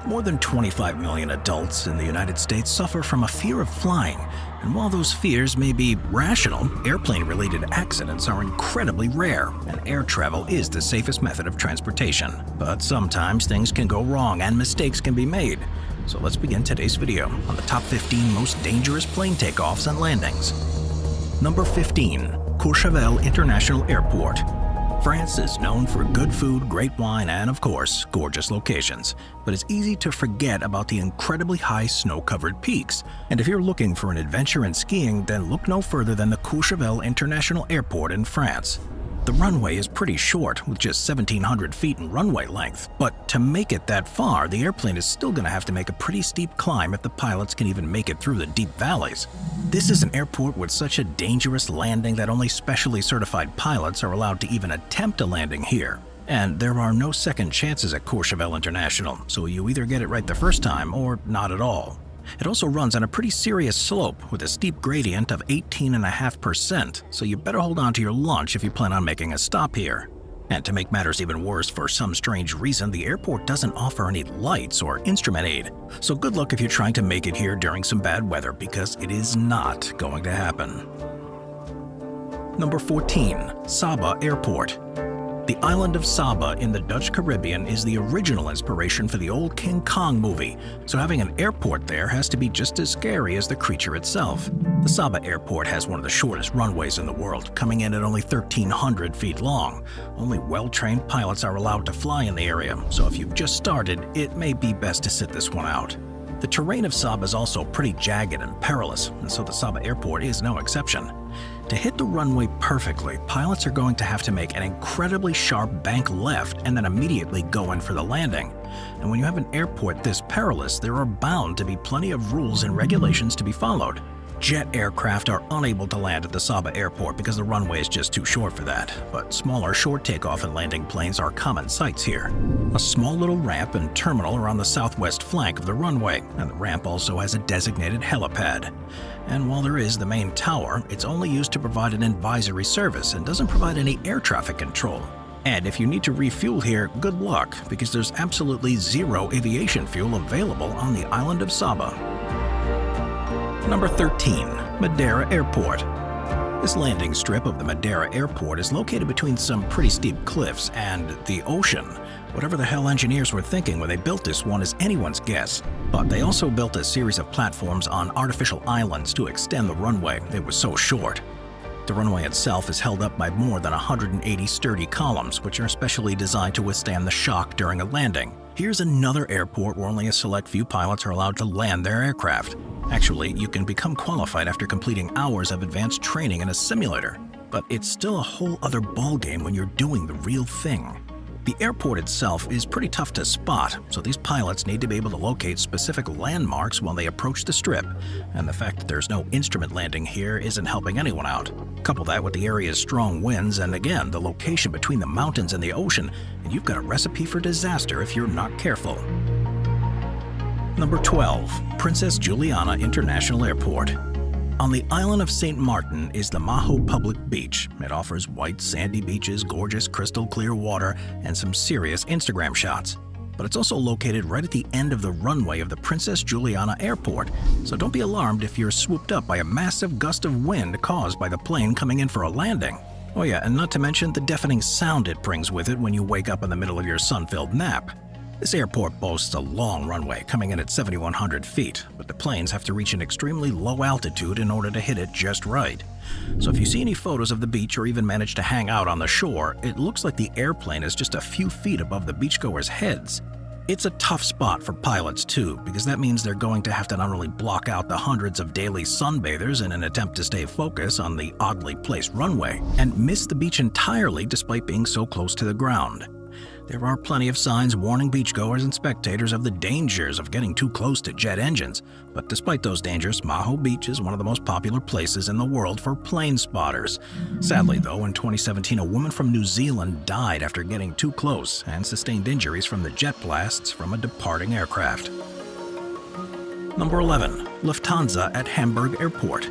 More than 25 million adults in the United States suffer from a fear of flying, and while those fears may be rational, airplane-related accidents are incredibly rare, and air travel is the safest method of transportation. But sometimes things can go wrong and mistakes can be made. So let's begin today's video on the top 15 most dangerous plane takeoffs and landings. Number 15. Courchevel International Airport. France is known for good food, great wine, and of course, gorgeous locations. But it's easy to forget about the incredibly high snow-covered peaks. And if you're looking for an adventure in skiing, then look no further than the Courchevel International Airport in France. The runway is pretty short, with just 1,700 feet in runway length. But to make it that far, the airplane is still going to have to make a pretty steep climb if the pilots can even make it through the deep valleys. This is an airport with such a dangerous landing that only specially certified pilots are allowed to even attempt a landing here. And there are no second chances at Courchevel International, so you either get it right the first time or not at all. It also runs on a pretty serious slope with a steep gradient of 18.5%, so you better hold on to your lunch if you plan on making a stop here. And to make matters even worse, for some strange reason, the airport doesn't offer any lights or instrument aid. So good luck if you're trying to make it here during some bad weather, because it is not going to happen. Number 14. Saba Airport. The island of Saba in the Dutch Caribbean is the original inspiration for the old King Kong movie, so having an airport there has to be just as scary as the creature itself. The Saba Airport has one of the shortest runways in the world, coming in at only 1,300 feet long. Only well-trained pilots are allowed to fly in the area, so if you've just started, it may be best to sit this one out. The terrain of Saba is also pretty jagged and perilous, and so the Saba Airport is no exception. To hit the runway perfectly, pilots are going to have to make an incredibly sharp bank left and then immediately go in for the landing. And when you have an airport this perilous, there are bound to be plenty of rules and regulations to be followed. Jet aircraft are unable to land at the Saba Airport because the runway is just too short for that, but smaller short takeoff and landing planes are common sights here. A small little ramp and terminal are on the southwest flank of the runway, and the ramp also has a designated helipad. And while there is the main tower, it's only used to provide an advisory service and doesn't provide any air traffic control. And if you need to refuel here, good luck, because there's absolutely zero aviation fuel available on the island of Saba. Number 13. Madeira Airport. This landing strip of the Madeira Airport is located between some pretty steep cliffs and the ocean. Whatever the hell engineers were thinking when they built this one is anyone's guess. But they also built a series of platforms on artificial islands to extend the runway. It was so short. The runway itself is held up by more than 180 sturdy columns, which are specially designed to withstand the shock during a landing. Here's another airport where only a select few pilots are allowed to land their aircraft. Actually, you can become qualified after completing hours of advanced training in a simulator, but it's still a whole other ballgame when you're doing the real thing. The airport itself is pretty tough to spot, so these pilots need to be able to locate specific landmarks while they approach the strip, and the fact that there's no instrument landing here isn't helping anyone out. Couple that with the area's strong winds and again, the location between the mountains and the ocean, and you've got a recipe for disaster if you're not careful. Number 12. Princess Juliana International Airport. On the island of St. Martin is the Maho Public Beach. It offers white, sandy beaches, gorgeous, crystal clear water, and some serious Instagram shots. But it's also located right at the end of the runway of the Princess Juliana Airport, so don't be alarmed if you're swooped up by a massive gust of wind caused by the plane coming in for a landing. Oh yeah, and not to mention the deafening sound it brings with it when you wake up in the middle of your sun-filled nap. This airport boasts a long runway coming in at 7,100 feet, but the planes have to reach an extremely low altitude in order to hit it just right. So if you see any photos of the beach or even manage to hang out on the shore, it looks like the airplane is just a few feet above the beachgoers' heads. It's a tough spot for pilots too, because that means they're going to have to not only block out the hundreds of daily sunbathers in an attempt to stay focused on the oddly placed runway, and miss the beach entirely despite being so close to the ground. There are plenty of signs warning beachgoers and spectators of the dangers of getting too close to jet engines, but despite those dangers, Maho Beach is one of the most popular places in the world for plane spotters. Sadly though, in 2017 a woman from New Zealand died after getting too close and sustained injuries from the jet blasts from a departing aircraft. Number 11. Lufthansa at Hamburg Airport.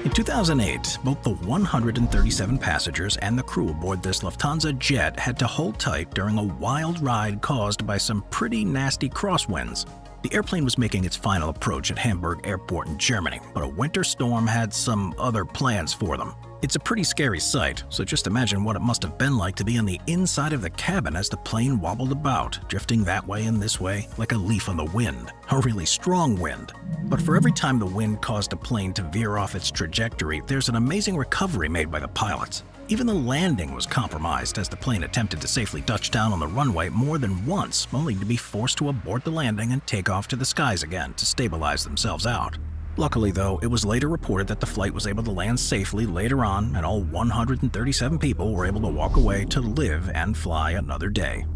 In 2008, both the 137 passengers and the crew aboard this Lufthansa jet had to hold tight during a wild ride caused by some pretty nasty crosswinds. The airplane was making its final approach at Hamburg Airport in Germany, but a winter storm had some other plans for them. It's a pretty scary sight, so just imagine what it must have been like to be on the inside of the cabin as the plane wobbled about, drifting that way and this way like a leaf on the wind, a really strong wind. But for every time the wind caused a plane to veer off its trajectory, there's an amazing recovery made by the pilots. Even the landing was compromised as the plane attempted to safely touch down on the runway more than once, only to be forced to abort the landing and take off to the skies again to stabilize themselves out. Luckily, though, it was later reported that the flight was able to land safely later on, and all 137 people were able to walk away to live and fly another day.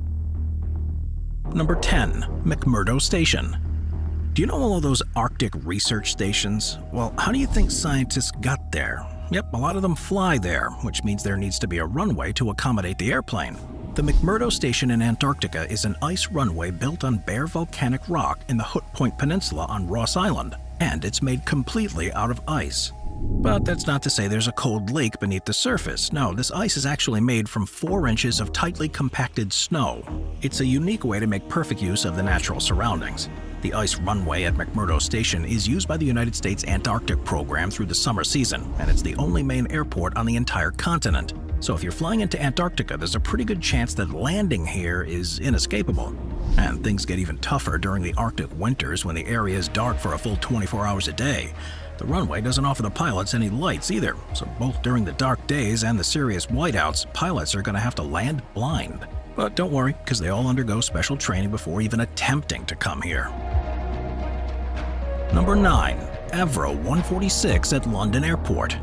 Number 10. McMurdo Station. Do you know all of those Arctic research stations? Well, how do you think scientists got there? Yep, a lot of them fly there, which means there needs to be a runway to accommodate the airplane. The McMurdo Station in Antarctica is an ice runway built on bare volcanic rock in the Hood Point Peninsula on Ross Island, and it's made completely out of ice. But that's not to say there's a cold lake beneath the surface. No, this ice is actually made from 4 inches of tightly compacted snow. It's a unique way to make perfect use of the natural surroundings. The ice runway at McMurdo Station is used by the United States Antarctic program through the summer season, and it's the only main airport on the entire continent. So if you're flying into Antarctica, there's a pretty good chance that landing here is inescapable. And things get even tougher during the Arctic winters when the area is dark for a full 24 hours a day. The runway doesn't offer the pilots any lights either, so both during the dark days and the serious whiteouts, pilots are going to have to land blind. But don't worry, because they all undergo special training before even attempting to come here. Number 9. Avro 146 at London Airport.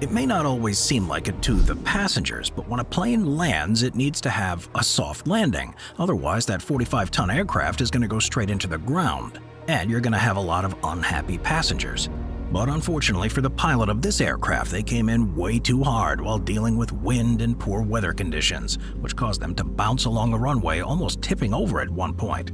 It may not always seem like it to the passengers, but when a plane lands, it needs to have a soft landing. Otherwise, that 45-ton aircraft is going to go straight into the ground, and you're going to have a lot of unhappy passengers. But unfortunately for the pilot of this aircraft, they came in way too hard while dealing with wind and poor weather conditions, which caused them to bounce along the runway, almost tipping over at one point.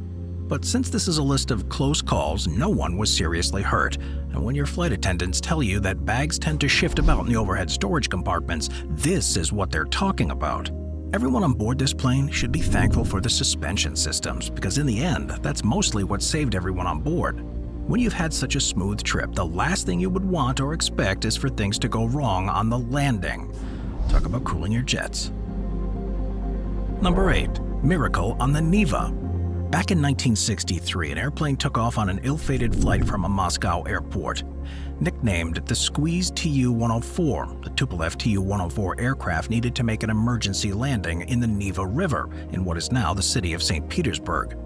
But since this is a list of close calls, no one was seriously hurt. And when your flight attendants tell you that bags tend to shift about in the overhead storage compartments, this is what they're talking about. Everyone on board this plane should be thankful for the suspension systems, because in the end, that's mostly what saved everyone on board. When you've had such a smooth trip, the last thing you would want or expect is for things to go wrong on the landing. Talk about cooling your jets. Number 8. Miracle on the Neva. Back in 1963, an airplane took off on an ill-fated flight from a Moscow airport. Nicknamed the Squeeze Tu-104, the Tupolev Tu-104 aircraft needed to make an emergency landing in the Neva River in what is now the city of St. Petersburg.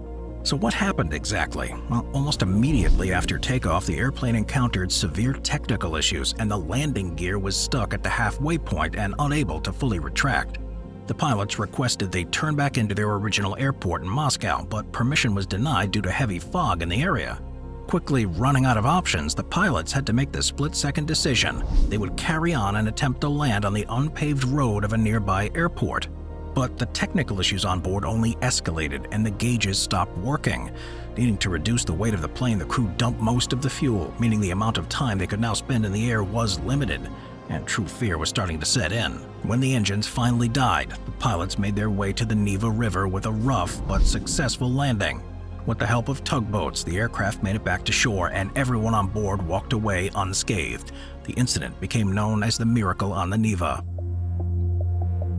So what happened exactly? Well, almost immediately after takeoff, the airplane encountered severe technical issues and the landing gear was stuck at the halfway point and unable to fully retract. The pilots requested they turn back into their original airport in Moscow, but permission was denied due to heavy fog in the area. Quickly running out of options, the pilots had to make the split-second decision. They would carry on and attempt to land on the unpaved road of a nearby airport. But the technical issues on board only escalated and the gauges stopped working. Needing to reduce the weight of the plane, the crew dumped most of the fuel, meaning the amount of time they could now spend in the air was limited. And true fear was starting to set in. When the engines finally died, the pilots made their way to the Neva River with a rough but successful landing. With the help of tugboats, the aircraft made it back to shore and everyone on board walked away unscathed. The incident became known as the Miracle on the Neva.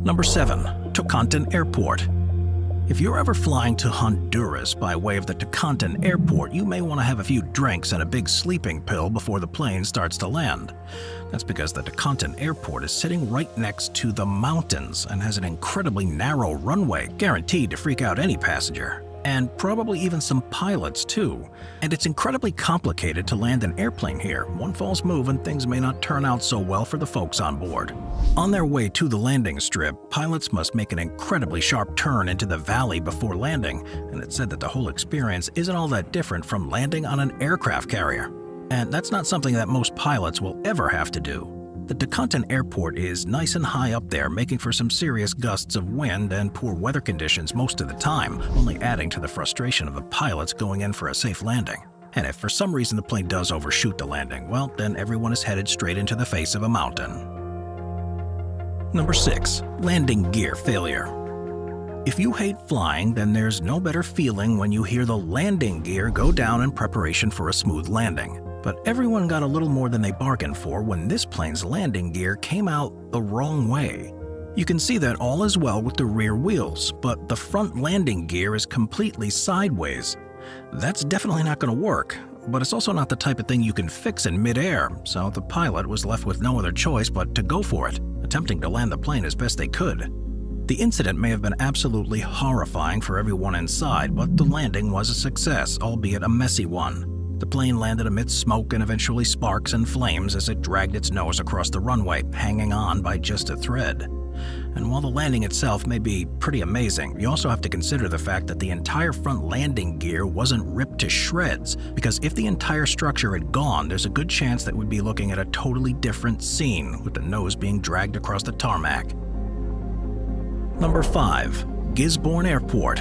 Number 7. Tocantin Airport. If you're ever flying to Honduras by way of the Tocantin Airport, you may want to have a few drinks and a big sleeping pill before the plane starts to land. That's because the Tocantin Airport is sitting right next to the mountains and has an incredibly narrow runway, guaranteed to freak out any passenger. And probably even some pilots too. And it's incredibly complicated to land an airplane here. One false move and things may not turn out so well for the folks on board. On their way to the landing strip, pilots must make an incredibly sharp turn into the valley before landing, and it's said that the whole experience isn't all that different from landing on an aircraft carrier. And that's not something that most pilots will ever have to do. The Tocantin Airport is nice and high up there, making for some serious gusts of wind and poor weather conditions most of the time, only adding to the frustration of the pilots going in for a safe landing. And if for some reason the plane does overshoot the landing, well, then everyone is headed straight into the face of a mountain. Number 6. Landing gear failure. If you hate flying, then there's no better feeling when you hear the landing gear go down in preparation for a smooth landing. But everyone got a little more than they bargained for when this plane's landing gear came out the wrong way. You can see that all is well with the rear wheels, but the front landing gear is completely sideways. That's definitely not going to work, but it's also not the type of thing you can fix in midair, so the pilot was left with no other choice but to go for it, attempting to land the plane as best they could. The incident may have been absolutely horrifying for everyone inside, but the landing was a success, albeit a messy one. The plane landed amidst smoke and eventually sparks and flames as it dragged its nose across the runway, hanging on by just a thread. And while the landing itself may be pretty amazing, you also have to consider the fact that the entire front landing gear wasn't ripped to shreds, because if the entire structure had gone, there's a good chance that we'd be looking at a totally different scene, with the nose being dragged across the tarmac. Number 5. Gisborne Airport.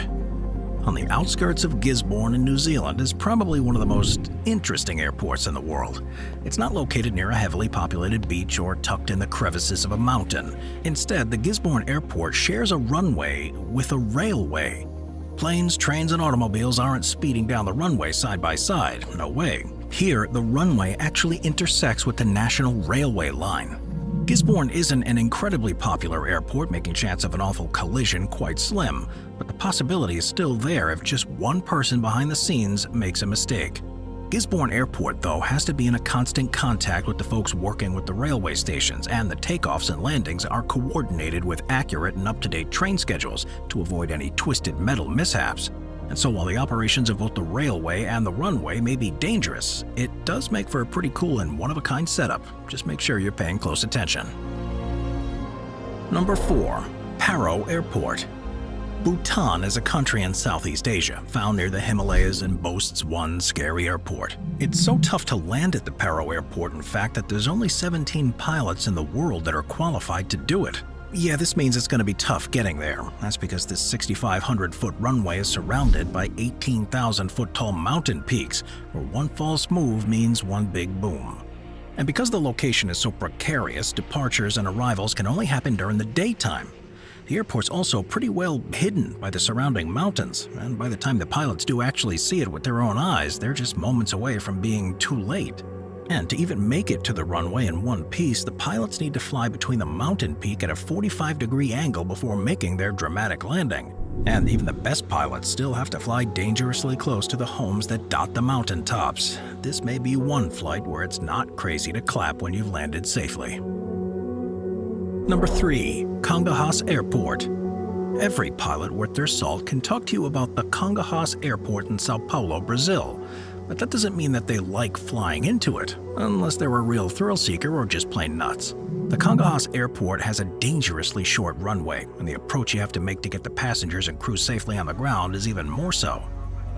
On the outskirts of Gisborne in New Zealand is probably one of the most interesting airports in the world. It's not located near a heavily populated beach or tucked in the crevices of a mountain. Instead, the Gisborne Airport shares a runway with a railway. Planes, trains, and automobiles aren't speeding down the runway side by side. No way. Here, the runway actually intersects with the National Railway line. Gisborne isn't an incredibly popular airport, making chance of an awful collision quite slim, but the possibility is still there if just one person behind the scenes makes a mistake. Gisborne Airport, though, has to be in a constant contact with the folks working with the railway stations, and the takeoffs and landings are coordinated with accurate and up-to-date train schedules to avoid any twisted metal mishaps. And so while the operations of both the railway and the runway may be dangerous, it does make for a pretty cool and one-of-a-kind setup. Just make sure you're paying close attention. Number 4. Paro Airport. Bhutan is a country in Southeast Asia, found near the Himalayas, and boasts one scary airport. It's so tough to land at the Paro Airport, in fact, that there's only 17 pilots in the world that are qualified to do it. Yeah, this means it's going to be tough getting there. That's because this 6,500-foot runway is surrounded by 18,000-foot tall mountain peaks, where one false move means one big boom. And because the location is so precarious, departures and arrivals can only happen during the daytime. The airport's also pretty well hidden by the surrounding mountains, and by the time the pilots do actually see it with their own eyes, they're just moments away from being too late. And to even make it to the runway in one piece, the pilots need to fly between the mountain peak at a 45-degree angle before making their dramatic landing. And even the best pilots still have to fly dangerously close to the homes that dot the mountain tops. This may be one flight where it's not crazy to clap when you've landed safely. Number 3. Congonhas Airport. Every pilot worth their salt can talk to you about the Congonhas Airport in Sao Paulo, Brazil. But that doesn't mean that they like flying into it, unless they're a real thrill seeker or just plain nuts. The Congonhas Airport has a dangerously short runway, and the approach you have to make to get the passengers and crew safely on the ground is even more so.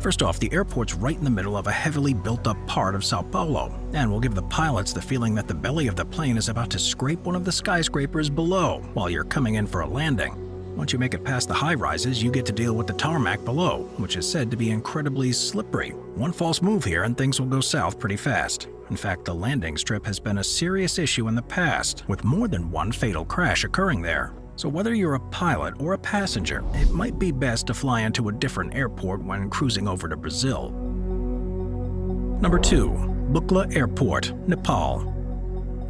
First off, the airport's right in the middle of a heavily built-up part of Sao Paulo, and will give the pilots the feeling that the belly of the plane is about to scrape one of the skyscrapers below while you're coming in for a landing. Once you make it past the high-rises, you get to deal with the tarmac below, which is said to be incredibly slippery. One false move here and things will go south pretty fast. In fact, the landing strip has been a serious issue in the past, with more than one fatal crash occurring there. So whether you're a pilot or a passenger, it might be best to fly into a different airport when cruising over to Brazil. Number 2. Lukla Airport, Nepal.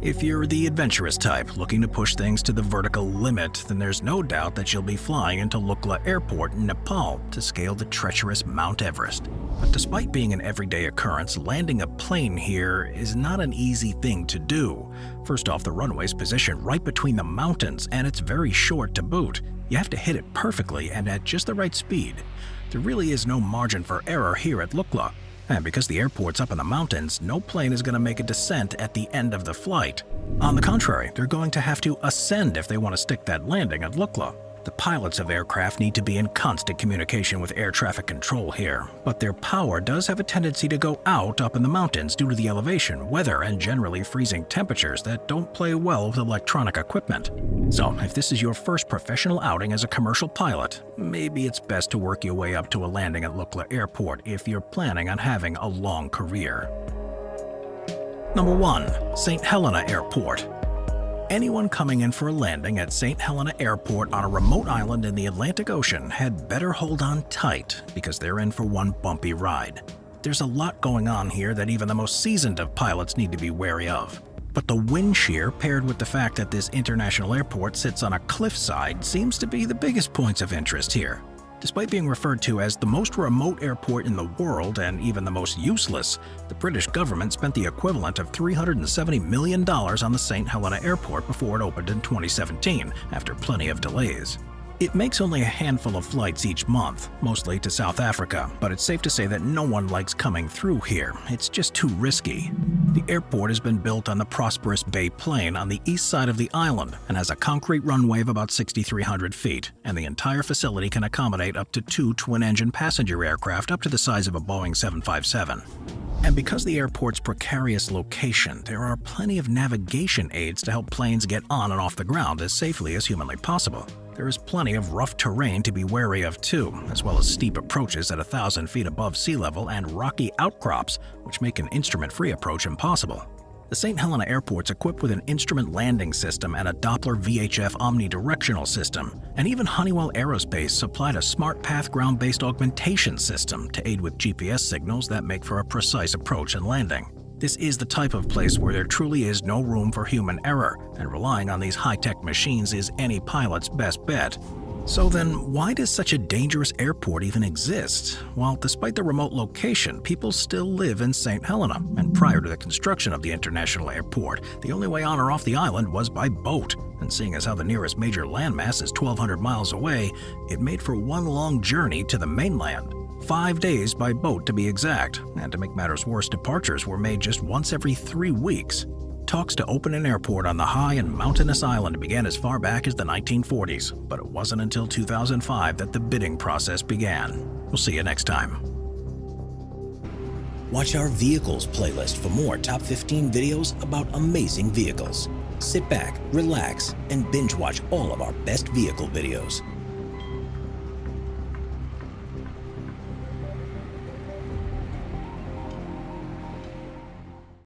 If you're the adventurous type looking to push things to the vertical limit, then there's no doubt that you'll be flying into Lukla Airport in Nepal to scale the treacherous Mount Everest. But despite being an everyday occurrence, landing a plane here is not an easy thing to do. First off, the runway's positioned right between the mountains, and it's very short to boot. You have to hit it perfectly and at just the right speed. There really is no margin for error here at Lukla. And because the airport's up in the mountains, no plane is going to make a descent at the end of the flight. On the contrary, they're going to have to ascend if they want to stick that landing at Lukla. The pilots of aircraft need to be in constant communication with air traffic control here, but their power does have a tendency to go out up in the mountains due to the elevation, weather, and generally freezing temperatures that don't play well with electronic equipment. So, if this is your first professional outing as a commercial pilot, maybe it's best to work your way up to a landing at Lukla Airport if you're planning on having a long career. Number 1. St. Helena Airport. Anyone coming in for a landing at St. Helena Airport on a remote island in the Atlantic Ocean had better hold on tight because they're in for one bumpy ride. There's a lot going on here that even the most seasoned of pilots need to be wary of. But the wind shear paired with the fact that this international airport sits on a cliffside seems to be the biggest points of interest here. Despite being referred to as the most remote airport in the world and even the most useless, the British government spent the equivalent of $370 million on the St. Helena Airport before it opened in 2017, after plenty of delays. It makes only a handful of flights each month, mostly to South Africa, but it's safe to say that no one likes coming through here. It's just too risky. The airport has been built on the prosperous Bay Plain on the east side of the island and has a concrete runway of about 6,300 feet, and the entire facility can accommodate up to 2 twin-engine passenger aircraft up to the size of a Boeing 757. And because the airport's precarious location, there are plenty of navigation aids to help planes get on and off the ground as safely as humanly possible. There is plenty of rough terrain to be wary of too, as well as steep approaches at 1,000 feet above sea level and rocky outcrops, which make an instrument-free approach impossible. The St. Helena Airport's equipped with an instrument landing system and a Doppler VHF omnidirectional system, and even Honeywell Aerospace supplied a smart path ground-based augmentation system to aid with GPS signals that make for a precise approach and landing. This is the type of place where there truly is no room for human error, and relying on these high-tech machines is any pilot's best bet. So then, why does such a dangerous airport even exist? Well, despite the remote location, people still live in St. Helena, and prior to the construction of the international airport, the only way on or off the island was by boat. And seeing as how the nearest major landmass is 1,200 miles away, it made for one long journey to the mainland. 5 days by boat to be exact, and to make matters worse, departures were made just once every 3 weeks. Talks to open an airport on the high and mountainous island began as far back as the 1940s, but it wasn't until 2005 that the bidding process began. We'll see you next time. Watch our Vehicles playlist for more top 15 videos about amazing vehicles. Sit back, relax, and binge watch all of our best vehicle videos.